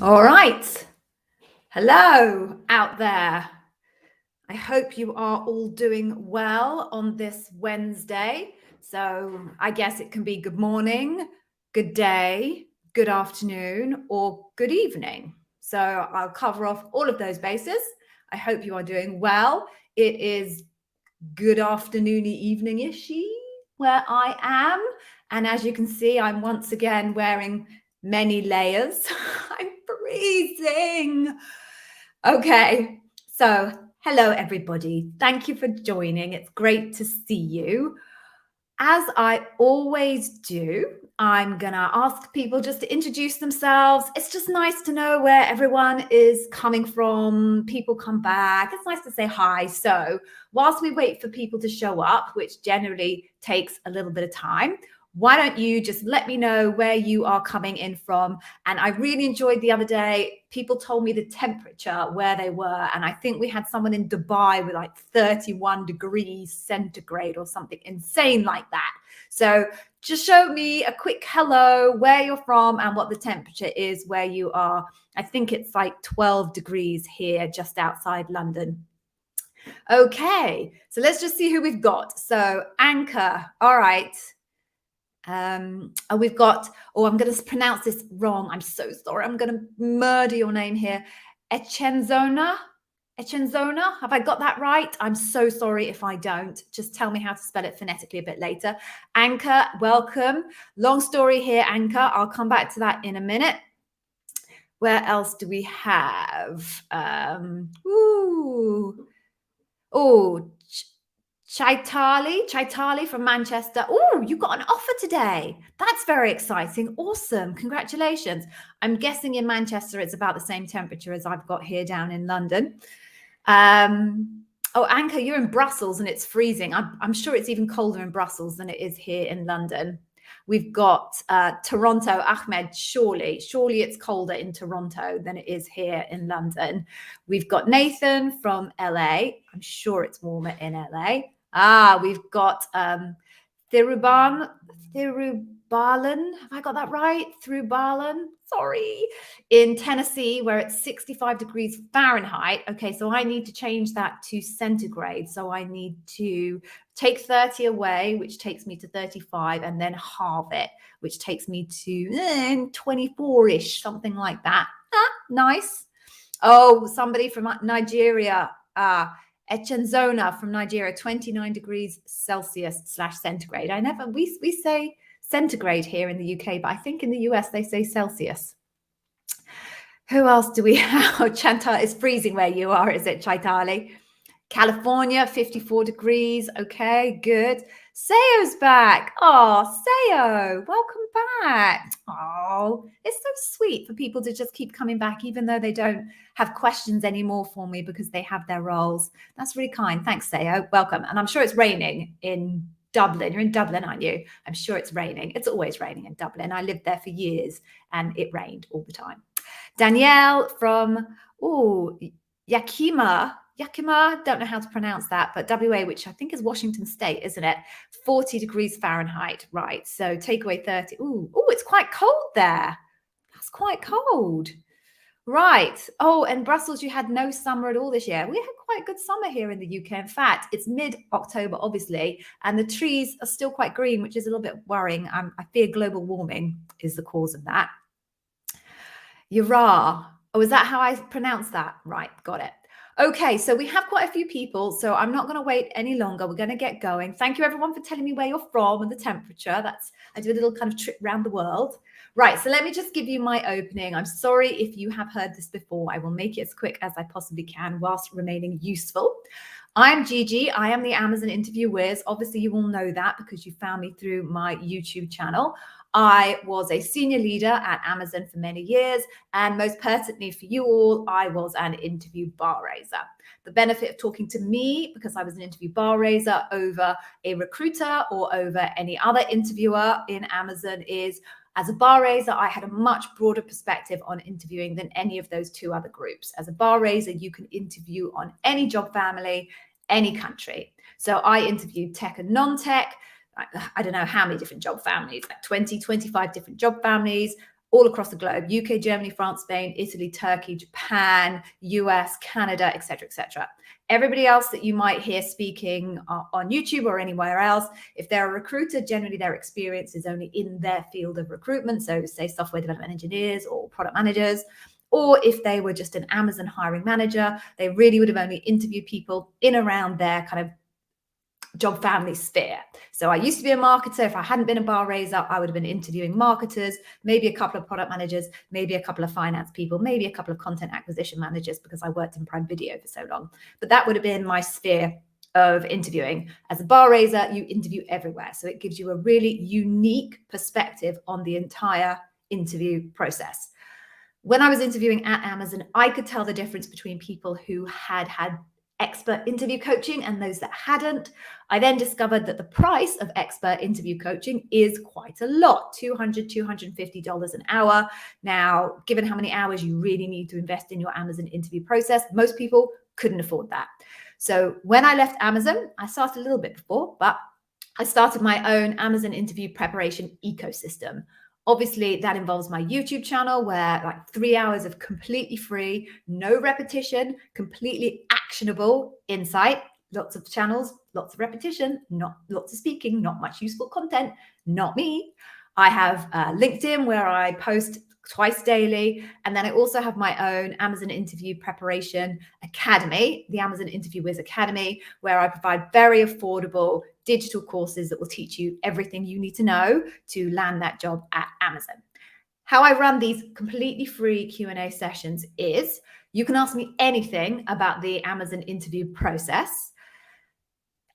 All right. Hello out there. I hope you are all doing well on this Wednesday. So I guess it can be good morning, good day, good afternoon, or good evening. So I'll cover off all of those bases. I hope you are doing well. It is good afternoony, evening-ishy where I am. And as you can see, I'm once again wearing many layers. I'm freezing. Okay, so hello everybody. Thank you for joining. It's great to see you. As I always do, I'm gonna ask people just to introduce themselves. It's just nice to know where everyone is coming from. People come back. It's nice to say hi. So whilst we wait for people to show up, which generally takes a little bit of time, why don't you just let me know where you are coming in from? And I really enjoyed the other day, people told me the temperature where they were. And I think we had someone in Dubai with like 31 degrees centigrade or something insane like that. So just show me a quick hello, where you're from and what the temperature is where you are. I think it's like 12 degrees here just outside London. Okay, so let's just see who we've got. So Anchor, all right. We've got, I'm going to pronounce this wrong. I'm so sorry. I'm going to murder your name here. Echenzona. Have I got that right? I'm so sorry if I don't. Just tell me how to spell it phonetically a bit later. Anchor, welcome. Long story here, Anchor. I'll come back to that in a minute. Where else do we have? Chaitali from Manchester. Oh, you got an offer today. That's very exciting. Awesome. Congratulations. I'm guessing in Manchester it's about the same temperature as I've got here down in London. Anchor, you're in Brussels and it's freezing. I'm sure it's even colder in Brussels than it is here in London. We've got Toronto, Ahmed, surely it's colder in Toronto than it is here in London. We've got Nathan from LA. I'm sure it's warmer in LA. We've got Thirubalan. Have I got that right? Thirubalan, sorry. In Tennessee, where it's 65 degrees Fahrenheit. Okay, so I need to change that to centigrade. So I need to take 30 away, which takes me to 35, and then halve it, which takes me to 24-ish, something like that. Nice. Oh, somebody from Nigeria. Echenzona from Nigeria, 29 degrees Celsius / centigrade. We say centigrade here in the UK, but I think in the US they say Celsius. Who else do we have? Chantal, is freezing where you are, is it, Chaitali? California, 54 degrees. Okay, good. Seo's back. Oh, Seo, welcome back. Oh, it's so sweet for people to just keep coming back, even though they don't have questions anymore for me because they have their roles. That's really kind. Thanks, Seo. Welcome. And I'm sure it's raining in Dublin. You're in Dublin, aren't you? I'm sure it's raining. It's always raining in Dublin. I lived there for years and it rained all the time. Danielle from, Yakima, don't know how to pronounce that, but WA, which I think is Washington State, isn't it? 40 degrees Fahrenheit, right? So take away 30. It's quite cold there. That's quite cold. Right. Oh, and Brussels, you had no summer at all this year. We had quite a good summer here in the UK. In fact, it's mid-October, obviously, and the trees are still quite green, which is a little bit worrying. I fear global warming is the cause of that. Yara. Oh, is that how I pronounce that? Right, got it. Okay, so we have quite a few people, so I'm not going to wait any longer. We're going to get going. Thank you, everyone, for telling me where you're from and the temperature. I do a little kind of trip around the world. Right, so let me just give you my opening. I'm sorry if you have heard this before. I will make it as quick as I possibly can whilst remaining useful. I'm Gigi. I am the Amazon Interview Whiz. Obviously, you all know that because you found me through my YouTube channel. I was a senior leader at Amazon for many years, and most pertinently for you all, I was an interview bar raiser. The benefit of talking to me, because I was an interview bar raiser over a recruiter or over any other interviewer in Amazon, is as a bar raiser, I had a much broader perspective on interviewing than any of those two other groups. As a bar raiser, you can interview on any job family, any country. So I interviewed tech and non-tech. I don't know how many different job families, like 20, 25 different job families. all across the globe: UK, Germany, France, Spain, Italy, Turkey, Japan, US, Canada, etc., etc. Everybody else that you might hear speaking on YouTube or anywhere else, if they're a recruiter, generally their experience is only in their field of recruitment. So say software development engineers or product managers. Or if they were just an Amazon hiring manager, they really would have only interviewed people in around their kind of job family sphere. So I used to be a marketer. If I hadn't been a bar raiser, I would have been interviewing marketers, maybe a couple of product managers, maybe a couple of finance people, maybe a couple of content acquisition managers, because I worked in Prime Video for so long. But that would have been my sphere of interviewing. As a bar raiser, you interview everywhere. So it gives you a really unique perspective on the entire interview process. When I was interviewing at Amazon, I could tell the difference between people who had expert interview coaching and those that hadn't. I then discovered that the price of expert interview coaching is quite a lot, $200, $250 an hour. Now, given how many hours you really need to invest in your Amazon interview process, most people couldn't afford that. So when I left Amazon, I started a little bit before, but I started my own Amazon interview preparation ecosystem. Obviously, that involves my YouTube channel, where like 3 hours of completely free, no repetition, completely actionable insight, lots of channels, lots of repetition, not lots of speaking, not much useful content, not me. I have LinkedIn, where I post twice daily. And then I also have my own Amazon interview preparation academy, the Amazon Interview Wiz Academy, where I provide very affordable digital courses that will teach you everything you need to know to land that job at Amazon. How I run these completely free Q&A sessions is you can ask me anything about the Amazon interview process.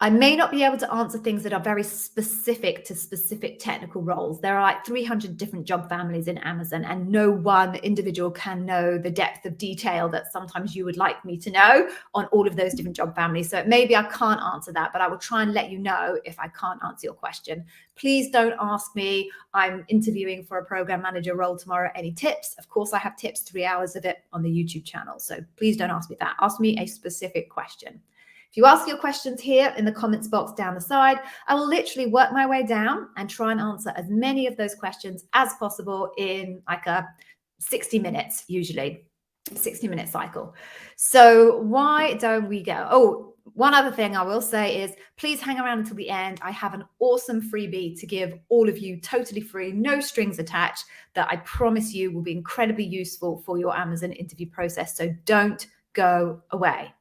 I may not be able to answer things that are very specific to specific technical roles. There are like 300 different job families in Amazon, and no one individual can know the depth of detail that sometimes you would like me to know on all of those different job families. So maybe I can't answer that, but I will try and let you know if I can't answer your question. Please don't ask me, I'm interviewing for a program manager role tomorrow, any tips? Of course, I have tips, 3 hours of it on the YouTube channel. So please don't ask me that. Ask me a specific question. If you ask your questions here in the comments box down the side, I will literally work my way down and try and answer as many of those questions as possible in like a 60 minutes, usually 60-minute cycle. So why don't we go? Oh, one other thing I will say is please hang around until the end. I have an awesome freebie to give all of you, totally free, no strings attached, that I promise you will be incredibly useful for your Amazon interview process. So don't go away.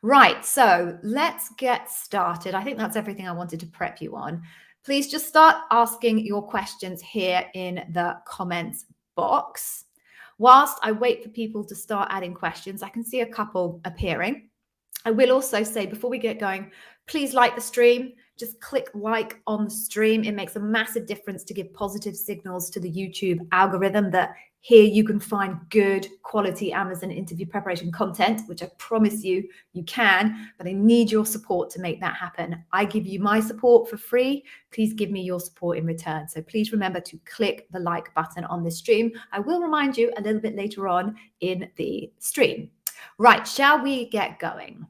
Right, so let's get started. I think that's everything I wanted to prep you on. Please just start asking your questions here in the comments box. Whilst I wait for people to start adding questions, I can see a couple appearing. I will also say, before we get going, please like the stream. Just click like on the stream. It makes a massive difference to give positive signals to the YouTube algorithm that here you can find good quality Amazon interview preparation content, which I promise you, you can, but I need your support to make that happen. I give you my support for free. Please give me your support in return. So please remember to click the like button on this stream. I will remind you a little bit later on in the stream. Right, shall we get going?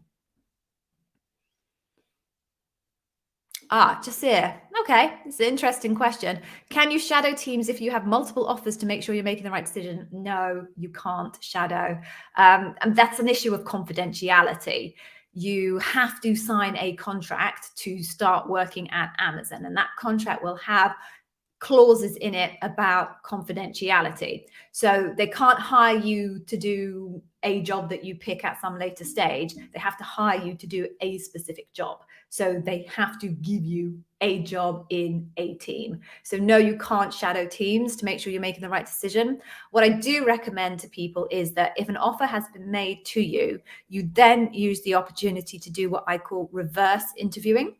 Just here. Okay, it's an interesting question. Can you shadow teams if you have multiple offers to make sure you're making the right decision? No, you can't shadow. And that's an issue of confidentiality. You have to sign a contract to start working at Amazon, and that contract will have clauses in it about confidentiality. So they can't hire you to do a job that you pick at some later stage. They have to hire you to do a specific job. So they have to give you a job in a team. So no, you can't shadow teams to make sure you're making the right decision. What I do recommend to people is that if an offer has been made to you, you then use the opportunity to do what I call reverse interviewing,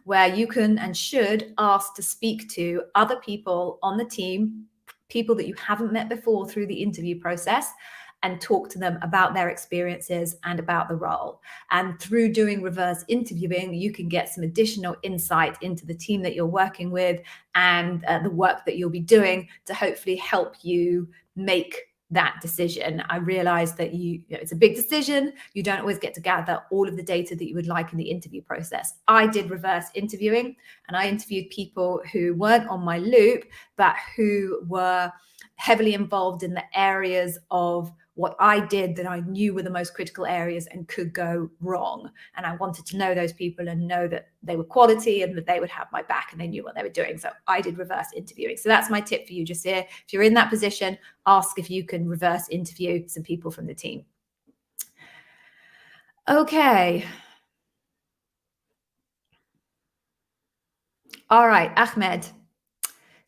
where you can and should ask to speak to other people on the team, people that you haven't met before through the interview process, and talk to them about their experiences and about the role. And through doing reverse interviewing, you can get some additional insight into the team that you're working with and the work that you'll be doing to hopefully help you make that decision. I realized that it's a big decision. You don't always get to gather all of the data that you would like in the interview process. I did reverse interviewing, and I interviewed people who weren't on my loop, but who were heavily involved in the areas of what I did that I knew were the most critical areas and could go wrong. And I wanted to know those people and know that they were quality and that they would have my back and they knew what they were doing. So I did reverse interviewing. So that's my tip for you, just here. If you're in that position, ask if you can reverse interview some people from the team. Okay. All right, Ahmed.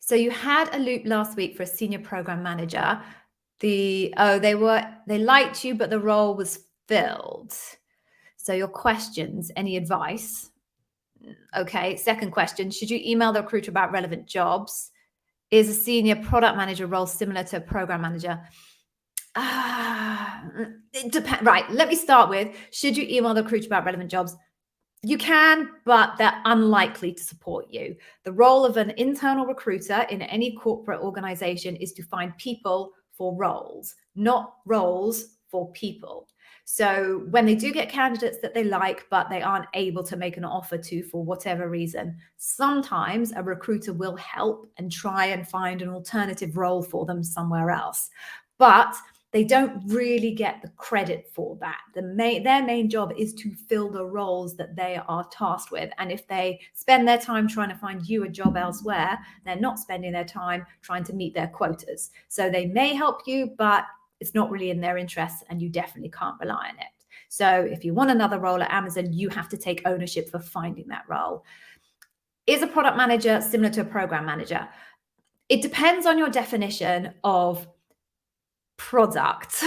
So you had a loop last week for a senior program manager. They liked you, but the role was filled. So your questions, any advice? Okay. Second question, should you email the recruiter about relevant jobs? Is a senior product manager role similar to a program manager? It depends. Right. Let me start with, should you email the recruiter about relevant jobs? You can, but they're unlikely to support you. The role of an internal recruiter in any corporate organization is to find people for roles, not roles for people. So when they do get candidates that they like, but they aren't able to make an offer to for whatever reason, sometimes a recruiter will help and try and find an alternative role for them somewhere else. But they don't really get the credit for that. Their main job is to fill the roles that they are tasked with. And if they spend their time trying to find you a job elsewhere, they're not spending their time trying to meet their quotas. So they may help you, but it's not really in their interests, and you definitely can't rely on it. So if you want another role at Amazon, you have to take ownership for finding that role. Is a product manager similar to a program manager? It depends on your definition of product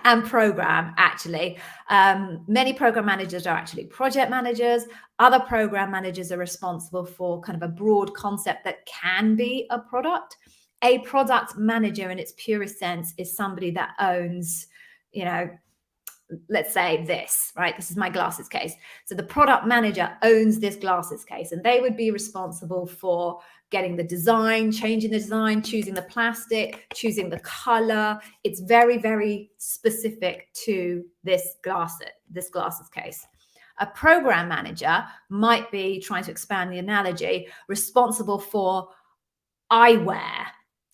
and program, actually. Many program managers are actually project managers. Other program managers are responsible for kind of a broad concept that can be a product. A product manager in its purest sense is somebody that owns, let's say this, right? This is my glasses case. So the product manager owns this glasses case, and they would be responsible for getting the design, changing the design, choosing the plastic, choosing the color. It's very, very specific to this glasses case. A program manager might be, trying to expand the analogy, responsible for eyewear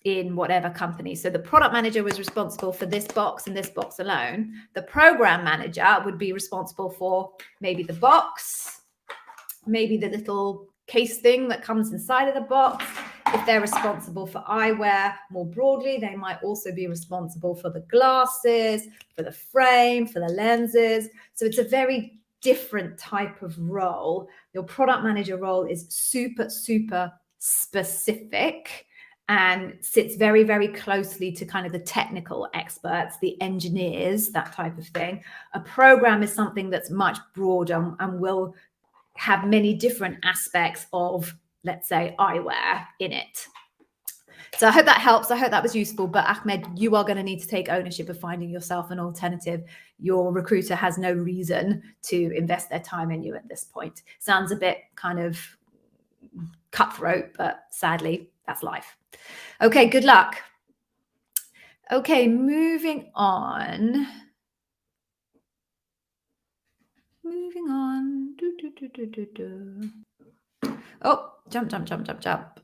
in whatever company. So the product manager was responsible for this box and this box alone. The program manager would be responsible for maybe the box, maybe the little case thing that comes inside of the box. If they're responsible for eyewear more broadly, they might also be responsible for the glasses, for the frame, for the lenses. So it's a very different type of role. Your product manager role is super, super specific and sits very, very closely to kind of the technical experts, the engineers, that type of thing. A program is something that's much broader and will have many different aspects of, let's say, eyewear in it. So I hope that helps. I hope that was useful. But Ahmed, you are going to need to take ownership of finding yourself an alternative. Your recruiter has no reason to invest their time in you at this point. Sounds a bit kind of cutthroat, but sadly, that's life. Okay, good luck. Okay, moving on. Oh, jump.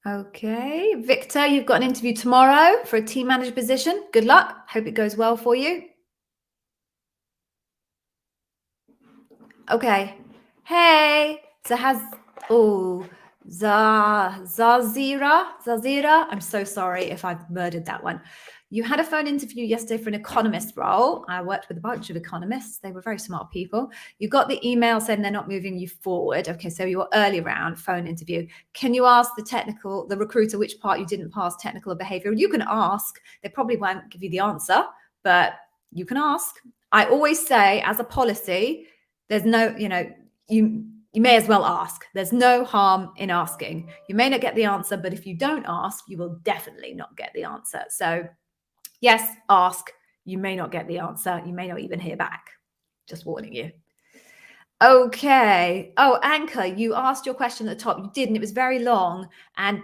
Okay, Victor, you've got an interview tomorrow for a team manager position. Good luck. Hope it goes well for you. Okay. Hey, Zazira. I'm so sorry if I've murdered that one. You had a phone interview yesterday for an economist role. I worked with a bunch of economists. They were very smart people. You got the email saying they're not moving you forward. Okay, so your early round phone interview. Can you ask the recruiter which part you didn't pass, technical or behavioral? You can ask. They probably won't give you the answer, but you can ask. I always say, as a policy, there's no, you may as well ask. There's no harm in asking. You may not get the answer, but if you don't ask, you will definitely not get the answer. So yes, ask. You may not get the answer. You may not even hear back. Just warning you. Okay. Oh, Anchor, you asked your question at the top. You did, and it was very long. And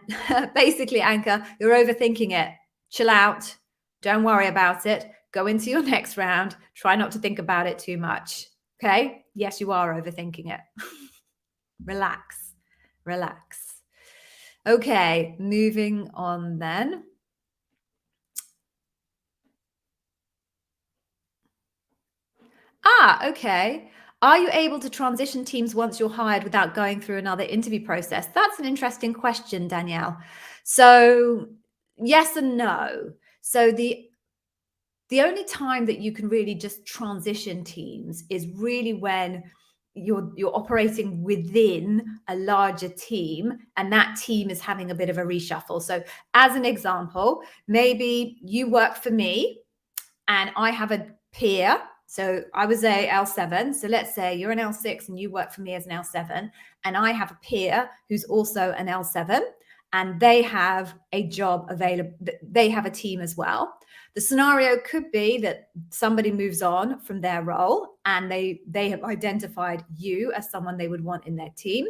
basically, Anchor, you're overthinking it. Chill out. Don't worry about it. Go into your next round. Try not to think about it too much. Okay. Yes, you are overthinking it. Relax. Relax. Okay. Moving on then. Okay. Are you able to transition teams once you're hired without going through another interview process? That's an interesting question, Danielle. So, yes and no. So the only time that you can really just transition teams is really when you're operating within a larger team and that team is having a bit of a reshuffle. So, as an example, maybe you work for me and I have a peer. So I was a L7. So let's say you're an L6 and you work for me as an L7, and I have a peer who's also an L7, and they have a job available. They have a team as well. The scenario could be that somebody moves on from their role and they have identified you as someone they would want in their team.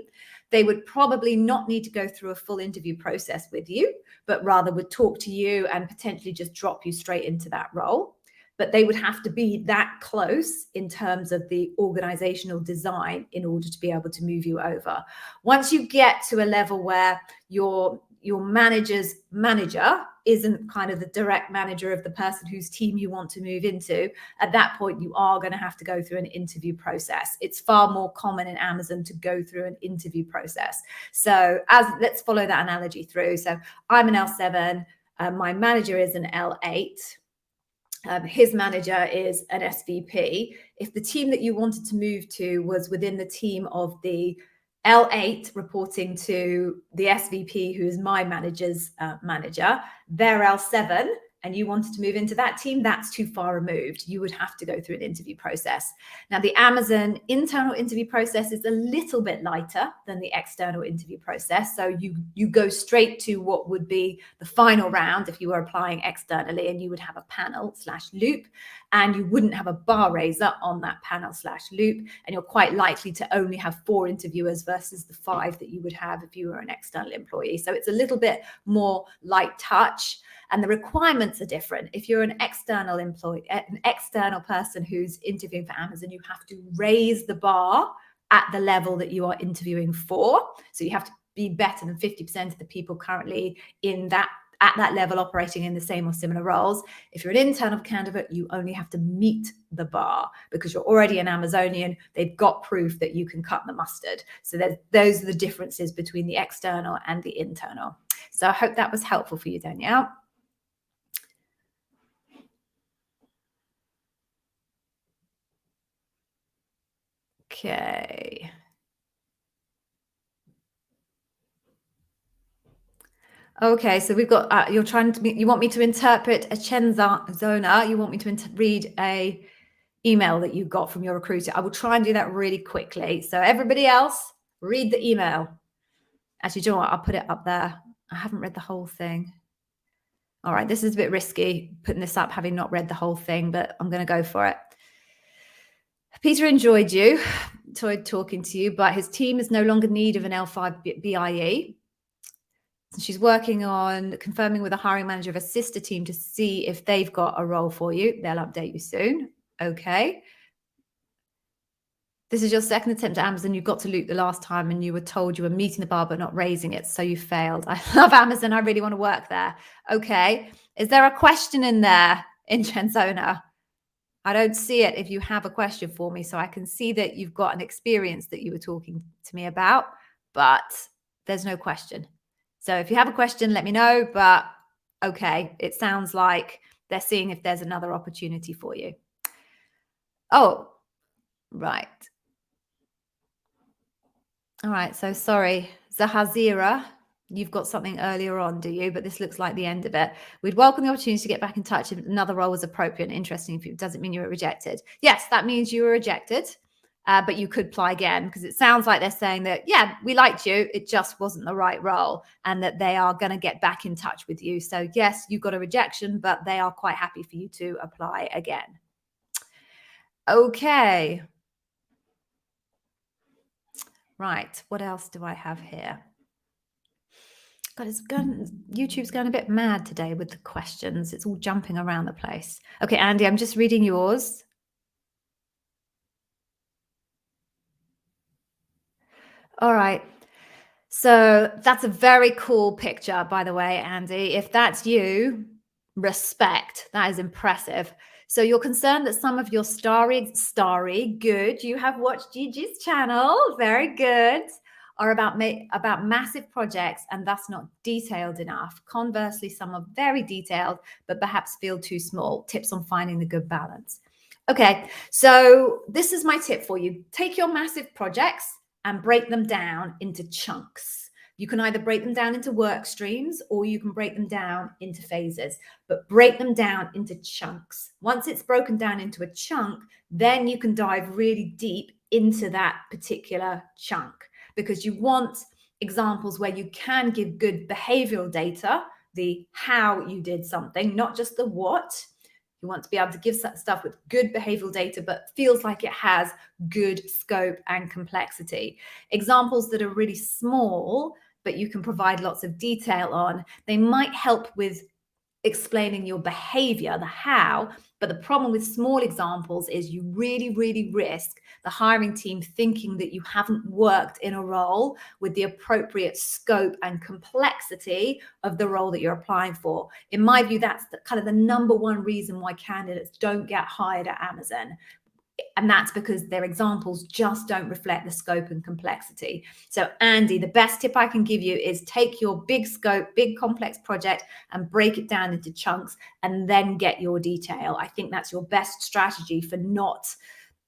They would probably not need to go through a full interview process with you, but rather would talk to you and potentially just drop you straight into that role. But they would have to be that close in terms of the organizational design in order to be able to move you over. Once you get to a level where your manager's manager isn't kind of the direct manager of the person whose team you want to move into, at that point you are going to have to go through an interview process. It's far more common in Amazon to go through an interview process. So let's follow that analogy through. So I'm an L7, my manager is an L8. His manager is an SVP. If the team that you wanted to move to was within the team of the L8 reporting to the SVP, who is my manager's manager, they're L7, and you wanted to move into that team, that's too far removed. You would have to go through an interview process. Now, the Amazon internal interview process is a little bit lighter than the external interview process. So you go straight to what would be the final round if you were applying externally, and you would have a panel/loop, and you wouldn't have a bar raiser on that panel/loop. And you're quite likely to only have 4 interviewers versus the 5 that you would have if you were an external employee. So it's a little bit more light touch. And the requirements are different. If you're an external employee, an external person who's interviewing for Amazon, you have to raise the bar at the level that you are interviewing for. So you have to be better than 50% of the people currently at that level operating in the same or similar roles. If you're an internal candidate, you only have to meet the bar because you're already an Amazonian. They've got proof that you can cut the mustard. So those are the differences between the external and the internal. So I hope that was helpful for you, Danielle. Okay. Okay, so we've got, you want me to interpret a Zona, you want me to read a email that you got from your recruiter. I will try and do that really quickly. So everybody else, read the email. Actually, do you know what? I'll put it up there. I haven't read the whole thing. All right, this is a bit risky, putting this up, having not read the whole thing, but I'm going to go for it. Peter enjoyed talking to you, but his team is no longer in need of an L5 BIE. She's working on confirming with a hiring manager of a sister team to see if they've got a role for you. They'll update you soon. Okay. This is your second attempt at Amazon. You got to loop the last time and you were told you were meeting the bar but not raising it, so you failed. I love Amazon. I really want to work there. Okay. Is there a question in there in Chenzona? I don't see it if you have a question for me. So I can see that you've got an experience that you were talking to me about, but there's no question. So if you have a question, let me know. But okay, it sounds like they're seeing if there's another opportunity for you. Oh, right. All right. So sorry, Zahazira, you've got something earlier on, do you? But this looks like the end of it. We'd welcome the opportunity to get back in touch if another role was appropriate and interesting. If it doesn't mean you were rejected. Yes, that means you were rejected. But you could apply again, because it sounds like they're saying that, yeah, we liked you, it just wasn't the right role, and that they are going to get back in touch with you. So yes, you got a rejection, but they are quite happy for you to apply again. Okay. Right. What else do I have here? God, YouTube's going a bit mad today with the questions. It's all jumping around the place. Okay, Andy, I'm just reading yours. All right. So that's a very cool picture, by the way, Andy. If that's you, respect. That is impressive. So you're concerned that some of your starry, good. You have watched Gigi's channel, very good, are about massive projects and thus not detailed enough. Conversely, some are very detailed, but perhaps feel too small. Tips on finding the good balance. Okay, so this is my tip for you. Take your massive projects and break them down into chunks. You can either break them down into work streams or you can break them down into phases, but break them down into chunks. Once it's broken down into a chunk, then you can dive really deep into that particular chunk because you want examples where you can give good behavioral data, the how you did something, not just the what. You want to be able to give stuff with good behavioral data, but feels like it has good scope and complexity. Examples that are really small, but you can provide lots of detail on, they might help with explaining your behavior, the how. But the problem with small examples is you really risk the hiring team thinking that you haven't worked in a role with the appropriate scope and complexity of the role that you're applying for. In my view, that's kind of the number one reason why candidates don't get hired at Amazon. And that's because their examples just don't reflect the scope and complexity. So Andy, the best tip I can give you is take your big scope, big complex project and break it down into chunks and then get your detail. I think that's your best strategy for not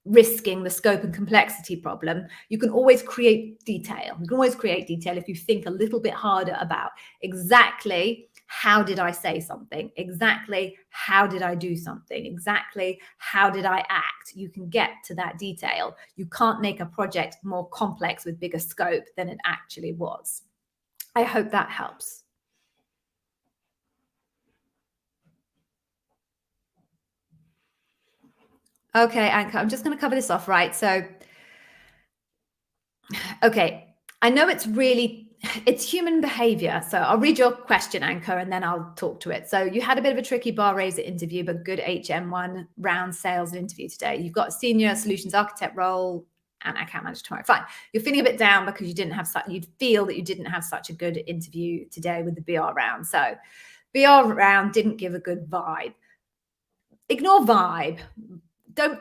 risking the scope and complexity problem. You can always create detail. You can always create detail if you think a little bit harder about exactly how did I say something? Exactly how did I do something? Exactly how did I act? You can get to that detail. You can't make a project more complex with bigger scope than it actually was. I hope that helps. Okay, Anka, I'm just going to cover this off, right? So, okay, I know it's human behavior. So I'll read your question, Anchor, and then I'll talk to it. So you had a bit of a tricky bar raiser interview, but good HM1 round sales interview today. You've got a senior solutions architect role and account manager tomorrow. Fine. You're feeling a bit down because you'd feel that you didn't have such a good interview today with the BR round. So BR round didn't give a good vibe. Ignore vibe.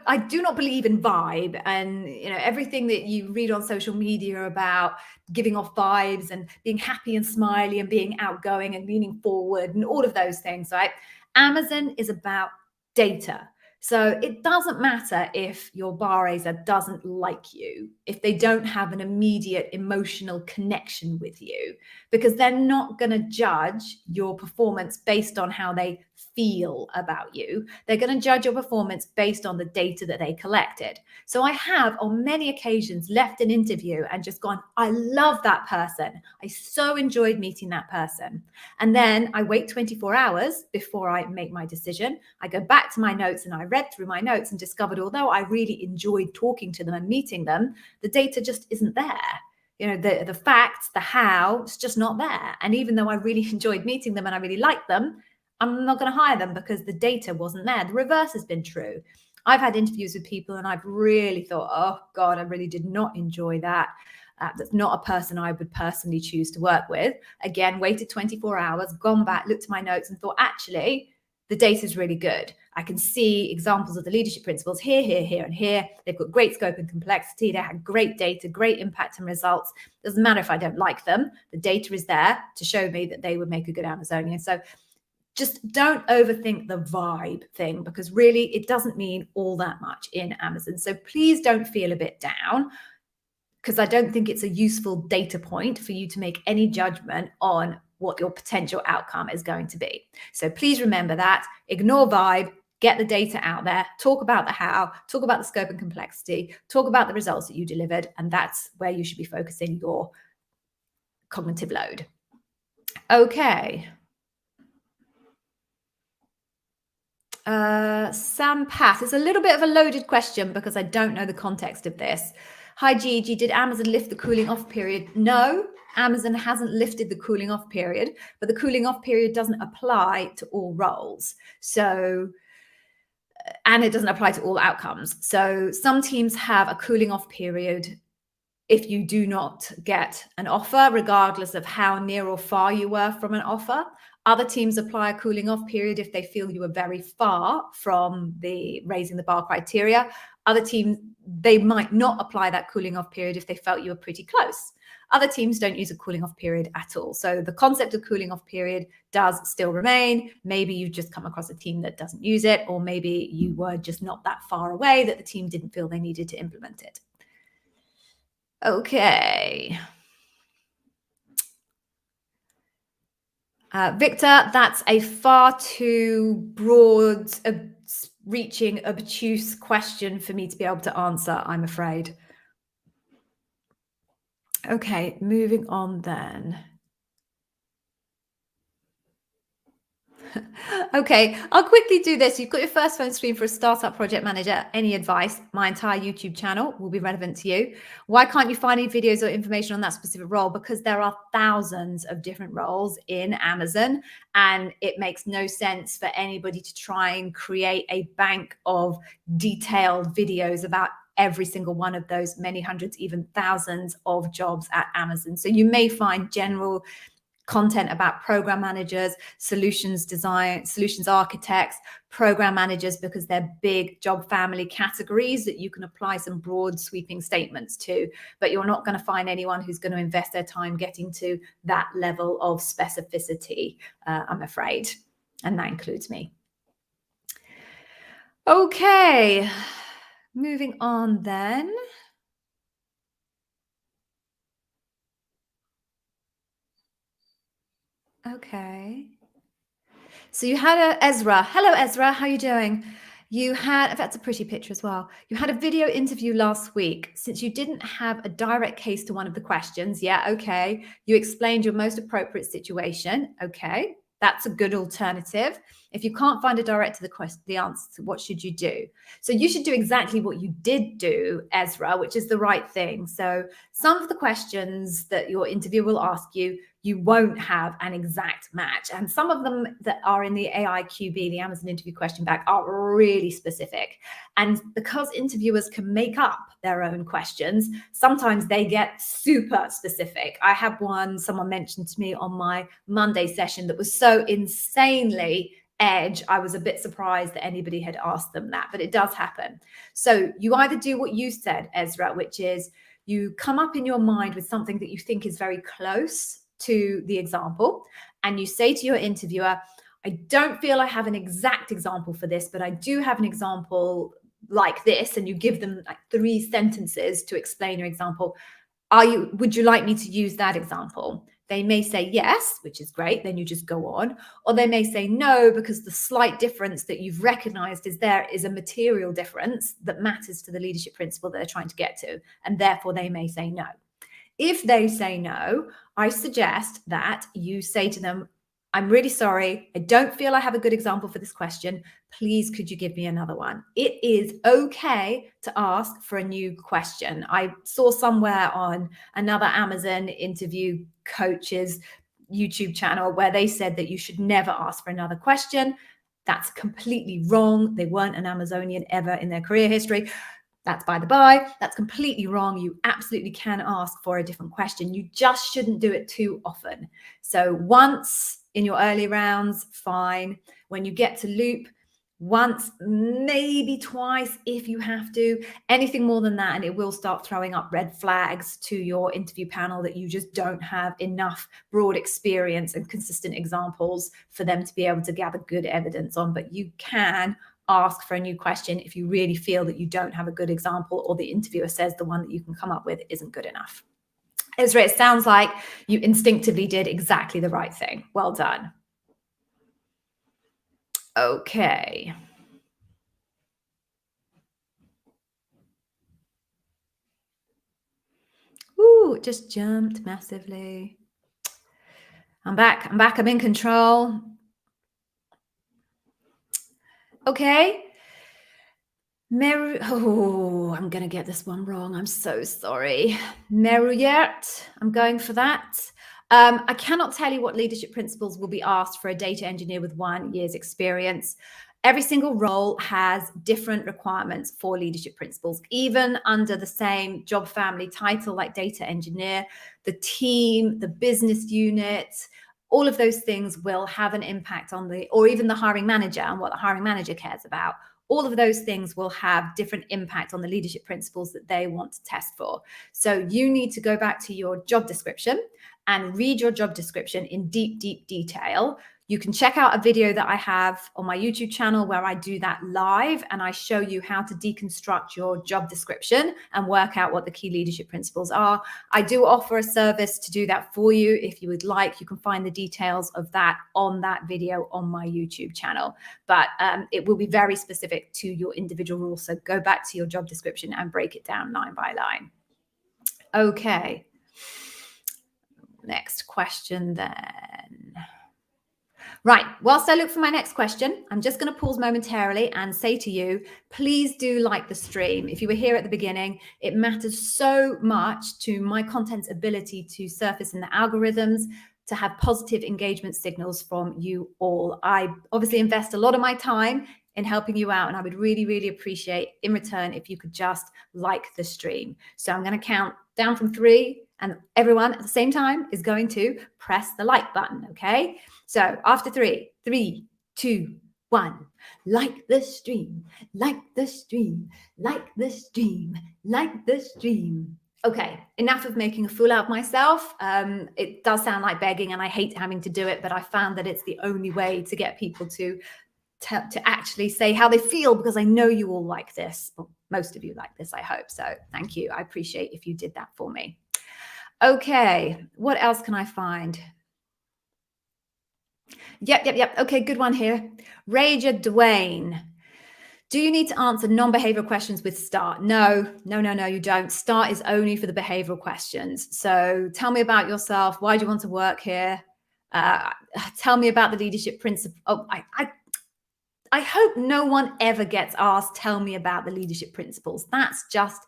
I do not believe in vibe, and everything that you read on social media about giving off vibes and being happy and smiley and being outgoing and leaning forward and all of those things, right? Amazon is about data. So it doesn't matter if your bar raiser doesn't like you, if they don't have an immediate emotional connection with you, because they're not going to judge your performance based on how they feel about you. They're going to judge your performance based on the data that they collected. So I have on many occasions left an interview and just gone, I love that person. I so enjoyed meeting that person. And then I wait 24 hours before I make my decision. I go back to my notes and I read through my notes and discovered, although I really enjoyed talking to them and meeting them, the data just isn't there. The facts, the how, it's just not there. And even though I really enjoyed meeting them and I really liked them, I'm not going to hire them because the data wasn't there. The reverse has been true. I've had interviews with people and I've really thought, oh God, I really did not enjoy that. That's not a person I would personally choose to work with. Again, waited 24 hours, gone back, looked at my notes and thought, actually, the data is really good. I can see examples of the leadership principles here, and here. They've got great scope and complexity. They have great data, great impact and results. Doesn't matter if I don't like them. The data is there to show me that they would make a good Amazonian. So just don't overthink the vibe thing because really it doesn't mean all that much in Amazon. So please don't feel a bit down because I don't think it's a useful data point for you to make any judgment on what your potential outcome is going to be. So please remember that. Ignore vibe, get the data out there, talk about the how, talk about the scope and complexity, talk about the results that you delivered, and that's where you should be focusing your cognitive load. Okay. Sam Pass. It's a little bit of a loaded question because I don't know the context of this. Hi, Gigi, did Amazon lift the cooling off period? No, Amazon hasn't lifted the cooling off period, but the cooling off period doesn't apply to all roles. So, and it doesn't apply to all outcomes. So some teams have a cooling off period if you do not get an offer, regardless of how near or far you were from an offer. Other teams apply a cooling off period if they feel you were very far from the raising the bar criteria. Other teams, they might not apply that cooling off period if they felt you were pretty close. Other teams don't use a cooling off period at all. So the concept of cooling off period does still remain. Maybe you've just come across a team that doesn't use it, or maybe you were just not that far away that the team didn't feel they needed to implement it. Okay. Victor, that's a far too broad, reaching, obtuse question for me to be able to answer, I'm afraid. Okay, moving on then. Okay, I'll quickly do this. You've got your first phone screen for a startup project manager. Any advice? My entire YouTube channel will be relevant to you. Why can't you find any videos or information on that specific role? Because there are thousands of different roles in Amazon, and it makes no sense for anybody to try and create a bank of detailed videos about every single one of those many hundreds, even thousands of jobs at Amazon. So you may find general content about program managers, solutions design, solutions architects, program managers, because they're big job family categories that you can apply some broad sweeping statements to, but you're not going to find anyone who's going to invest their time getting to that level of specificity, I'm afraid. And that includes me. Okay, moving on then. Okay. So you had a Ezra. Hello, Ezra. How are you doing? You had, that's a pretty picture as well. You had a video interview last week. Since you didn't have a direct case to one of the questions, yeah, okay. You explained your most appropriate situation. Okay, that's a good alternative. If you can't find a direct to the answer, what should you do? So you should do exactly what you did do, Ezra, which is the right thing. So some of the questions that your interviewer will ask you, you won't have an exact match. And some of them that are in the AIQB, the Amazon interview question bank, are really specific. And because interviewers can make up their own questions, sometimes they get super specific. I had one, someone mentioned to me on my Monday session that was so insanely edge, I was a bit surprised that anybody had asked them that, but it does happen. So you either do what you said, Ezra, which is you come up in your mind with something that you think is very close to the example, and you say to your interviewer, I don't feel I have an exact example for this, but I do have an example like this, and you give them like 3 sentences to explain your example. Would you like me to use that example? They may say yes, which is great, then you just go on, or they may say no, because the slight difference that you've recognized is there is a material difference that matters to the leadership principle that they're trying to get to, and therefore they may say no. If they say no, I suggest that you say to them, I'm really sorry. I don't feel I have a good example for this question. Please, could you give me another one? It is okay to ask for a new question. I saw somewhere on another Amazon interview coach's YouTube channel where they said that you should never ask for another question. That's completely wrong. They weren't an Amazonian ever in their career history. That's by the by. That's completely wrong. You absolutely can ask for a different question. You just shouldn't do it too often. So once in your early rounds, fine. When you get to loop, once, maybe twice if you have to. Anything more than that, and it will start throwing up red flags to your interview panel that you just don't have enough broad experience and consistent examples for them to be able to gather good evidence on. But you can ask for a new question if you really feel that you don't have a good example, or the interviewer says the one that you can come up with isn't good enough. Ezra, it sounds like you instinctively did exactly the right thing. Well done. Okay. Ooh, it just jumped massively. I'm back. I'm in control. Okay. Meru, oh, I'm going to get this one wrong. I'm so sorry. Meruyert, I'm going for that. I cannot tell you what leadership principles will be asked for a data engineer with 1 year's experience. Every single role has different requirements for leadership principles, even under the same job family title like data engineer. The team, the business unit, all of those things will have an impact on or even the hiring manager and what the hiring manager cares about. All of those things will have different impact on the leadership principles that they want to test for. So you need to go back to your job description and read your job description in deep, deep detail. You can check out a video that I have on my YouTube channel where I do that live and I show you how to deconstruct your job description and work out what the key leadership principles are. I do offer a service to do that for you if you would like. You can find the details of that on that video on my YouTube channel, but it will be very specific to your individual role. So go back to your job description and break it down line by line. Okay. Next question then. Right, whilst I look for my next question, I'm just going to pause momentarily and say to you, please do like the stream. If you were here at the beginning, it matters so much to my content's ability to surface in the algorithms, to have positive engagement signals from you all. I obviously invest a lot of my time in helping you out, and I would really, really appreciate in return if you could just like the stream. So I'm going to count down from 3, and everyone at the same time is going to press the like button, okay? So after 3, 3, 2, 1, like the stream, like the stream, like the stream, like the stream. Okay, enough of making a fool out of myself. It does sound like begging and I hate having to do it, but I found that it's the only way to get people to actually say how they feel, because I know you all like this. Well, most of you like this, I hope. So thank you. I appreciate if you did that for me. Okay, what else can I find? Yep. Okay, good one here. Rager Dwayne. Do you need to answer non-behavioral questions with STAR? No, you don't. STAR is only for the behavioral questions. So tell me about yourself. Why do you want to work here? Tell me about the leadership principle. Oh, I hope no one ever gets asked, tell me about the leadership principles. That's just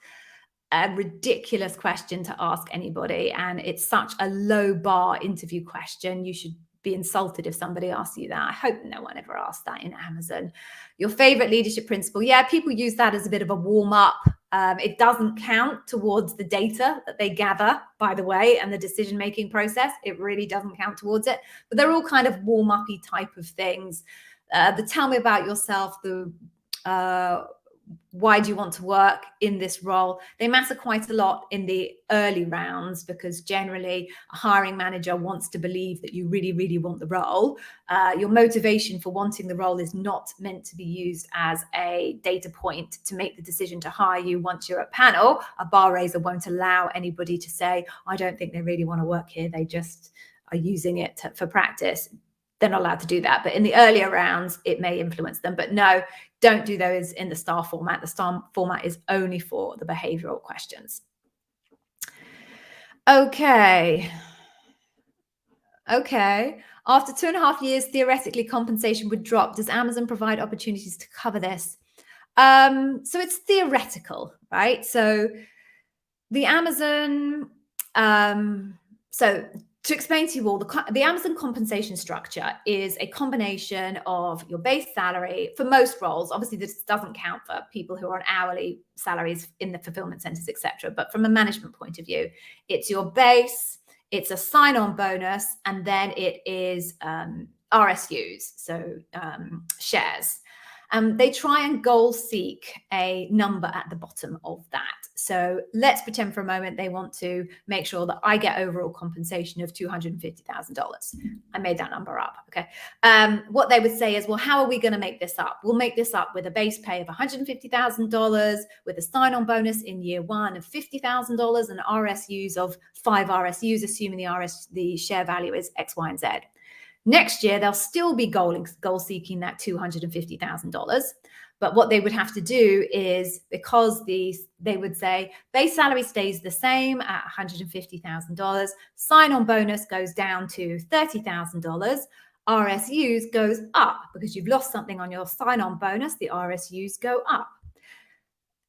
a ridiculous question to ask anybody. And it's such a low bar interview question. You should be insulted if somebody asks you that. I hope no one ever asks that in Amazon. Your favorite leadership principle. Yeah, people use that as a bit of a warm up. It doesn't count towards the data that they gather, by the way, and the decision-making process. It really doesn't count towards it. But they're all kind of warm-uppy type of things. The tell me about yourself, the why do you want to work in this role? They matter quite a lot in the early rounds, because generally a hiring manager wants to believe that you really, really want the role. Your motivation for wanting the role is not meant to be used as a data point to make the decision to hire you once you're at panel. A bar raiser won't allow anybody to say, I don't think they really want to work here. They just are using it for practice. They're not allowed to do that. But in the earlier rounds, it may influence them. But no, don't do those in the STAR format. The STAR format is only for the behavioral questions. Okay. After 2.5 years, theoretically, compensation would drop. Does Amazon provide opportunities to cover this? So it's theoretical, right? So the Amazon, to explain to you all, the Amazon compensation structure is a combination of your base salary for most roles. Obviously, this doesn't count for people who are on hourly salaries in the fulfillment centers, etc. But from a management point of view, it's your base, it's a sign-on bonus, and then it is RSUs, so shares. They try and goal seek a number at the bottom of that. So let's pretend for a moment they want to make sure that I get overall compensation of $250,000. I made that number up. Okay. What they would say is, well, how are we going to make this up? We'll make this up with a base pay of $150,000, with a sign-on bonus in year 1 of $50,000, and RSUs of 5 RSUs, assuming the share value is X, Y, and Z. Next year, they'll still be goal seeking that $250,000. But what they would have to do is, because they would say base salary stays the same at $150,000, sign-on bonus goes down to $30,000, RSUs goes up because you've lost something on your sign-on bonus, the RSUs go up.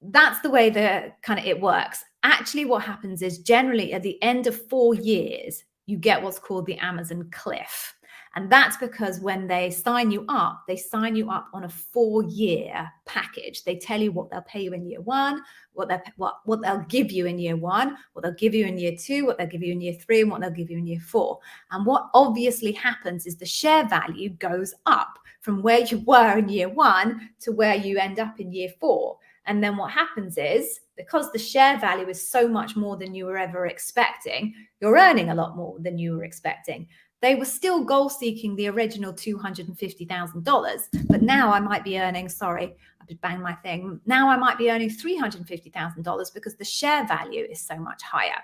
that's the way it works. Actually, what happens is generally at the end of 4 years, you get what's called the Amazon cliff. And that's because when they sign you up on a 4-year package. They tell you what they'll pay you in year 1, what they'll give you in year 1, what they'll give you in year 2, what they'll give you in year 3, and what they'll give you in year 4. And what obviously happens is the share value goes up from where you were in year 1 to where you end up in year 4. And then what happens is, because the share value is so much more than you were ever expecting, you're earning a lot more than you were expecting. They were still goal seeking the original $250,000, but now I might be earning, sorry, I just banged my thing. Now I might be earning $350,000 because the share value is so much higher,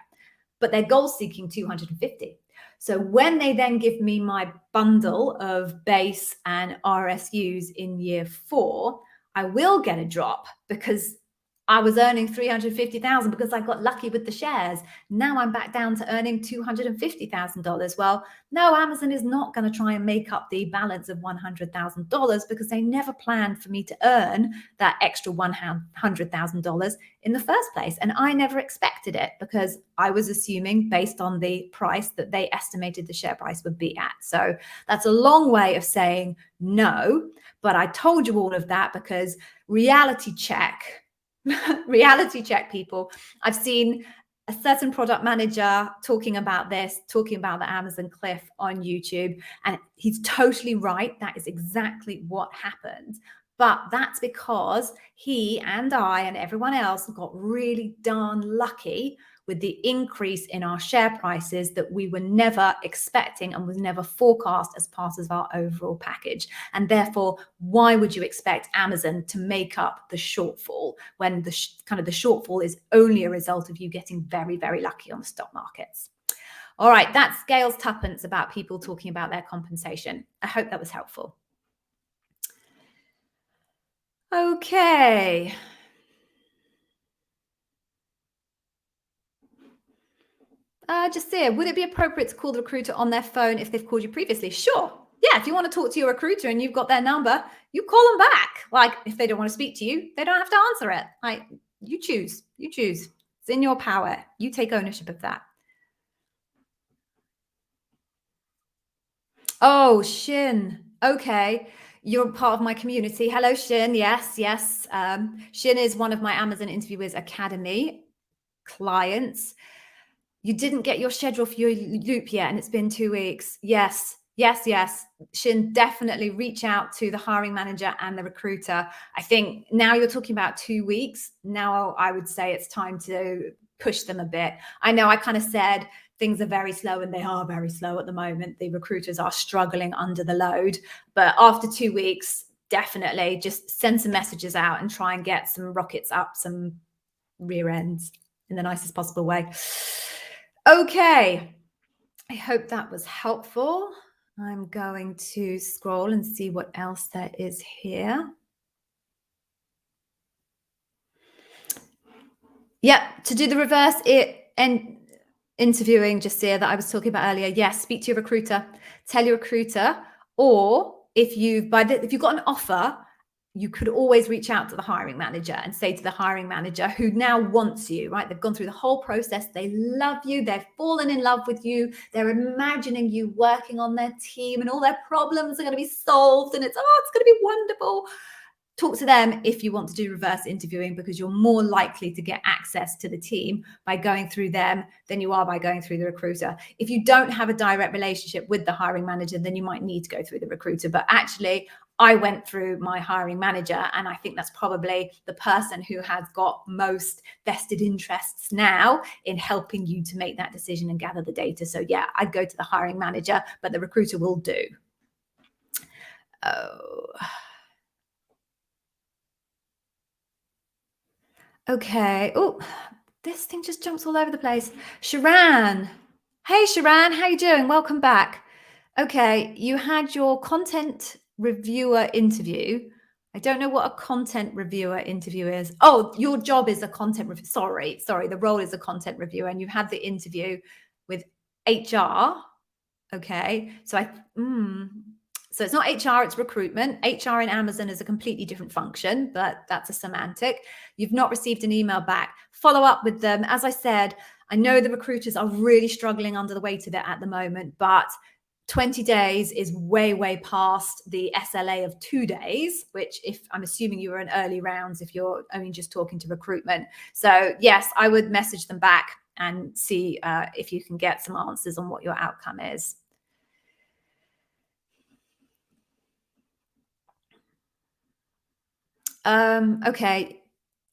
but they're goal seeking 250. So when they then give me my bundle of base and RSUs in year 4, I will get a drop because I was earning 350,000 because I got lucky with the shares. Now I'm back down to earning $250,000. Well, no, Amazon is not going to try and make up the balance of $100,000 because they never planned for me to earn that extra $100,000 in the first place. And I never expected it because I was assuming based on the price that they estimated the share price would be at. So that's a long way of saying no, but I told you all of that because reality check, people. I've seen a certain product manager talking about the Amazon cliff on YouTube, and he's totally right. That is exactly what happened. But that's because he and I and everyone else got really darn lucky with the increase in our share prices that we were never expecting and was never forecast as part of our overall package. And therefore, why would you expect Amazon to make up the shortfall when the shortfall is only a result of you getting very, very lucky on the stock markets? All right, that's Gail's tuppence about people talking about their compensation. I hope that was helpful. Okay. Jasir, would it be appropriate to call the recruiter on their phone if they've called you previously? Sure. Yeah, if you want to talk to your recruiter and you've got their number, you call them back. Like, if they don't want to speak to you, they don't have to answer it. Like, you choose. It's in your power. You take ownership of that. Oh, Shin. Okay. You're part of my community. Hello, Shin. Yes. Shin is one of my Amazon Interviewers Academy clients. You didn't get your schedule for your loop yet, and it's been 2 weeks. Yes. Shin, definitely reach out to the hiring manager and the recruiter. I think now you're talking about 2 weeks. Now I would say it's time to push them a bit. I know I kind of said things are very slow, and they are very slow at the moment. The recruiters are struggling under the load. But after 2 weeks, definitely just send some messages out and try and get some rockets up, some rear ends in the nicest possible way. Okay, I hope that was helpful. I'm going to scroll and see what else there is here. Yep, to do the reverse interviewing, Jasir, that I was talking about earlier. Yes, speak to your recruiter, tell your recruiter, or if you've got an offer, you could always reach out to the hiring manager and say to the hiring manager who now wants you, right? They've gone through the whole process. They love you. They've fallen in love with you. They're imagining you working on their team and all their problems are going to be solved. And it's going to be wonderful. Talk to them if you want to do reverse interviewing, because you're more likely to get access to the team by going through them than you are by going through the recruiter. If you don't have a direct relationship with the hiring manager, then you might need to go through the recruiter. But actually, I went through my hiring manager, and I think that's probably the person who has got most vested interests now in helping you to make that decision and gather the data. So yeah, I'd go to the hiring manager, but the recruiter will do. Oh. Okay. Oh, this thing just jumps all over the place. Sharan. Hey, Sharan, how you doing? Welcome back. Okay, you had your content reviewer interview. I don't know what a content reviewer interview is. Oh, your job is a content review. Sorry. The role is a content reviewer, and you had the interview with HR. Okay, So it's not HR, it's recruitment. HR in Amazon is a completely different function, but that's a semantic. You've not received an email back. Follow up with them. As I said, I know the recruiters are really struggling under the weight of it at the moment, but 20 days is way, way past the SLA of 2 days, which if I'm assuming you were in early rounds, if you're only just talking to recruitment. So yes, I would message them back and see if you can get some answers on what your outcome is. Okay.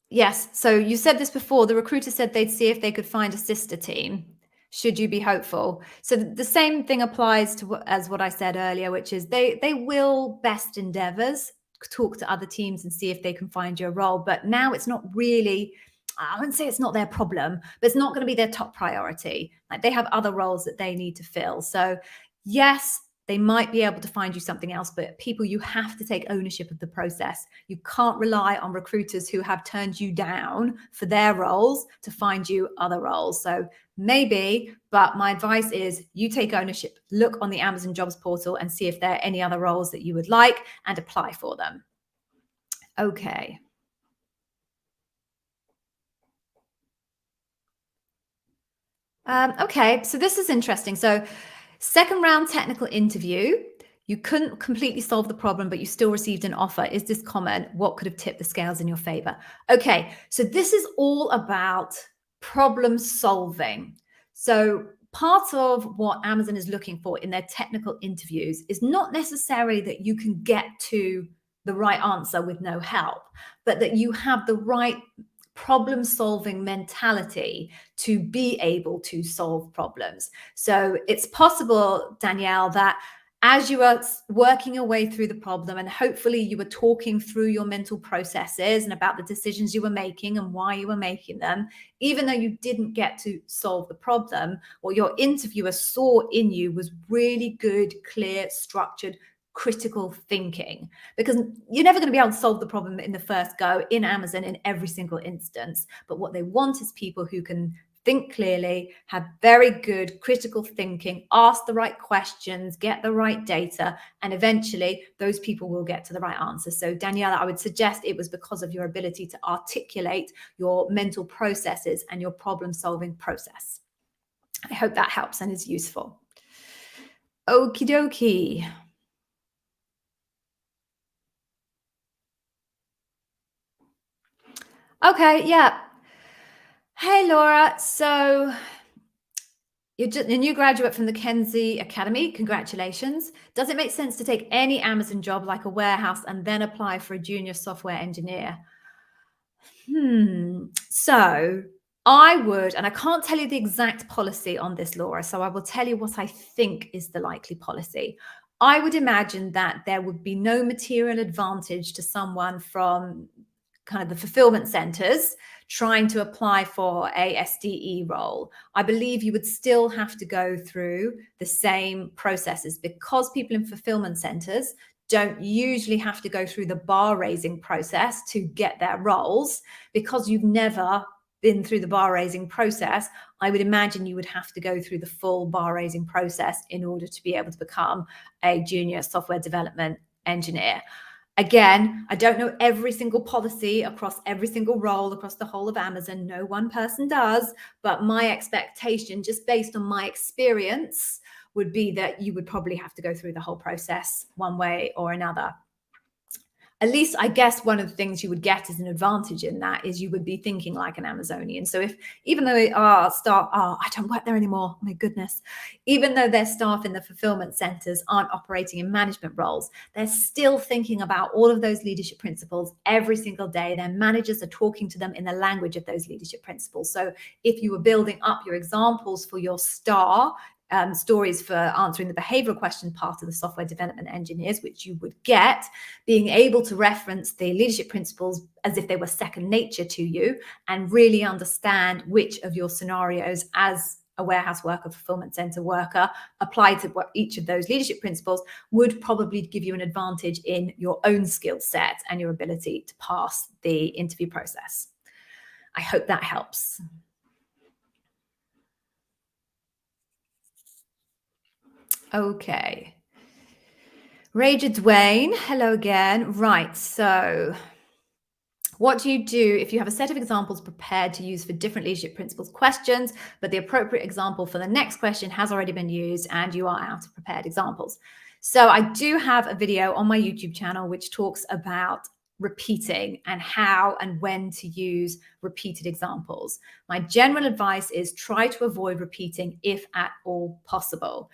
Yes. So you said this before. The recruiter said they'd see if they could find a sister team. Should you be hopeful? So the same thing applies to as what I said earlier, which is they will best endeavors talk to other teams and see if they can find you a role. But now it's not really, I wouldn't say it's not their problem, but it's not going to be their top priority. Like they have other roles that they need to fill. So yes, they might be able to find you something else, but people, you have to take ownership of the process. You can't rely on recruiters who have turned you down for their roles to find you other roles. So maybe, but my advice is you take ownership. Look on the Amazon jobs portal and see if there are any other roles that you would like and apply for them. Okay. Okay, so this is interesting. So second round technical interview, you couldn't completely solve the problem, but you still received an offer. Is this common? What could have tipped the scales in your favor? Okay, so this is all about problem solving. So part of what Amazon is looking for in their technical interviews is not necessarily that you can get to the right answer with no help, but that you have the right problem solving mentality to be able to solve problems. So it's possible, Danielle, that as you are working your way through the problem and hopefully you were talking through your mental processes and about the decisions you were making and why you were making them, even though you didn't get to solve the problem, what your interviewer saw in you was really good, clear, structured, critical thinking, because you're never going to be able to solve the problem in the first go in Amazon in every single instance. But what they want is people who can think clearly, have very good critical thinking, ask the right questions, get the right data, and eventually those people will get to the right answer. So Daniela, I would suggest it was because of your ability to articulate your mental processes and your problem-solving process. I hope that helps and is useful. Okie dokie. Okay, yeah. Hey, Laura. So you're just a new graduate from the Kenzie Academy. Congratulations. Does it make sense to take any Amazon job like a warehouse and then apply for a junior software engineer? So I would, and I can't tell you the exact policy on this, Laura, so I will tell you what I think is the likely policy. I would imagine that there would be no material advantage to someone from kind of the fulfillment centers trying to apply for a SDE role. I believe you would still have to go through the same processes because people in fulfillment centers don't usually have to go through the bar raising process to get their roles. Because you've never been through the bar raising process, I would imagine you would have to go through the full bar raising process in order to be able to become a junior software development engineer. Again, I don't know every single policy across every single role across the whole of Amazon. No one person does. But my expectation, just based on my experience, would be that you would probably have to go through the whole process one way or another. At least I guess one of the things you would get as an advantage in that is you would be thinking like an Amazonian. So if, even though our staff, I don't work there anymore, my goodness, even though their staff in the fulfillment centers aren't operating in management roles, they're still thinking about all of those leadership principles every single day. Their managers are talking to them in the language of those leadership principles. So if you were building up your examples for your STAR, stories for answering the behavioral question part of the software development engineers, which you would get, being able to reference the leadership principles as if they were second nature to you and really understand which of your scenarios as a warehouse worker, fulfillment center worker, apply to each of those leadership principles would probably give you an advantage in your own skill set and your ability to pass the interview process. I hope that helps. Okay. Raja Dwayne, hello again. Right, so what do you do if you have a set of examples prepared to use for different leadership principles questions, but the appropriate example for the next question has already been used and you are out of prepared examples? So I do have a video on my YouTube channel which talks about repeating and how and when to use repeated examples. My general advice is try to avoid repeating if at all possible.